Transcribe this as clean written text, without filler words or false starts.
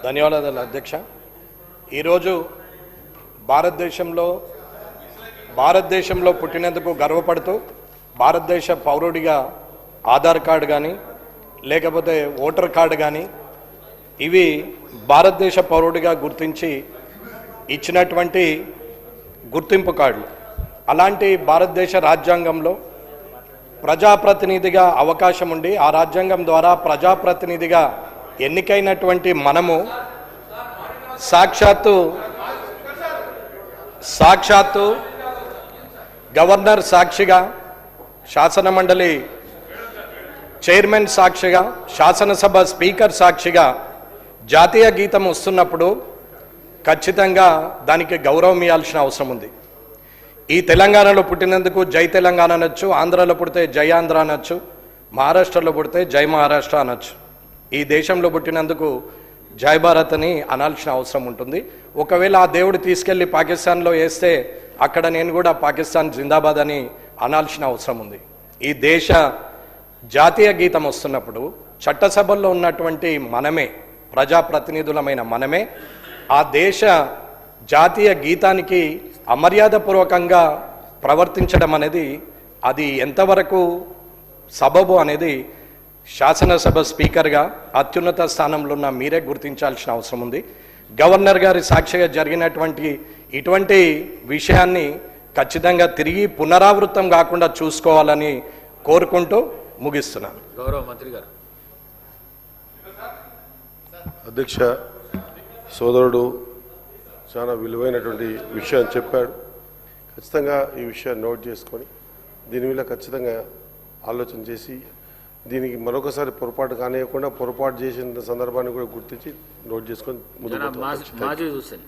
ధన్యవాదాలు అధ్యక్ష. ఈరోజు భారతదేశంలో పుట్టినందుకు గర్వపడుతూ భారతదేశ పౌరుడిగా ఆధార్ కార్డు కానీ లేకపోతే ఓటర్ కార్డు కానీ ఇవి భారతదేశ పౌరుడిగా గుర్తించి ఇచ్చినటువంటి గుర్తింపు కార్డులు. అలాంటి భారతదేశ రాజ్యాంగంలో ప్రజాప్రతినిధిగా అవకాశం ఉండి ఆ రాజ్యాంగం ద్వారా ప్రజాప్రతినిధిగా ఎన్నికైనటువంటి మనము సాక్షాత్తు గవర్నర్ సాక్షిగా, శాసనమండలి చైర్మన్ సాక్షిగా, శాసనసభ స్పీకర్ సాక్షిగా జాతీయ గీతం వస్తున్నప్పుడు ఖచ్చితంగా దానికి గౌరవం ఇవ్వాల్సిన అవసరం ఉంది. ఈ తెలంగాణలో పుట్టినందుకు జై తెలంగాణ అనొచ్చు, ఆంధ్రాలో పుడితే జై ఆంధ్ర అనొచ్చు, మహారాష్ట్రలో పుడితే జై మహారాష్ట్ర అనొచ్చు. ఈ దేశంలో పుట్టినందుకు జై భారత్ అని అనాల్సిన అవసరం ఉంటుంది. ఒకవేళ ఆ దేవుడు తీసుకెళ్ళి పాకిస్తాన్లో వేస్తే అక్కడ నేను కూడా పాకిస్తాన్ జిందాబాద్ అని అనాల్సిన అవసరం ఉంది. ఈ దేశ జాతీయ గీతం వస్తున్నప్పుడు చట్టసభల్లో ఉన్నటువంటి మనమే, ప్రజాప్రతినిధులమైన మనమే ఆ దేశ జాతీయ గీతానికి అమర్యాదపూర్వకంగా ప్రవర్తించడం అనేది అది ఎంతవరకు సబబు అనేది శాసనసభ స్పీకర్గా అత్యున్నత స్థానంలో ఉన్న మీరే గుర్తించాల్సిన అవసరం ఉంది. గవర్నర్ గారి సాక్షిగా జరిగినటువంటి ఇటువంటి విషయాన్ని ఖచ్చితంగా తిరిగి పునరావృతం కాకుండా చూసుకోవాలని కోరుకుంటూ ముగిస్తున్నాను. గౌరవ మంత్రి గారు. అధ్యక్ష, సోదరుడు చాలా విలువైనటువంటి విషయాన్ని చెప్పాడు. ఖచ్చితంగా ఈ విషయాన్ని నోట్ చేసుకొని దీని మీద ఖచ్చితంగా ఆలోచన చేసి దీనికి మరొకసారి పొరపాటు కానివ్వకుండా పొరపాటు చేసిన సందర్భాన్ని కూడా గుర్తించి నోట్ చేసుకొని ముందుకు మాజీ హుస్సేన్.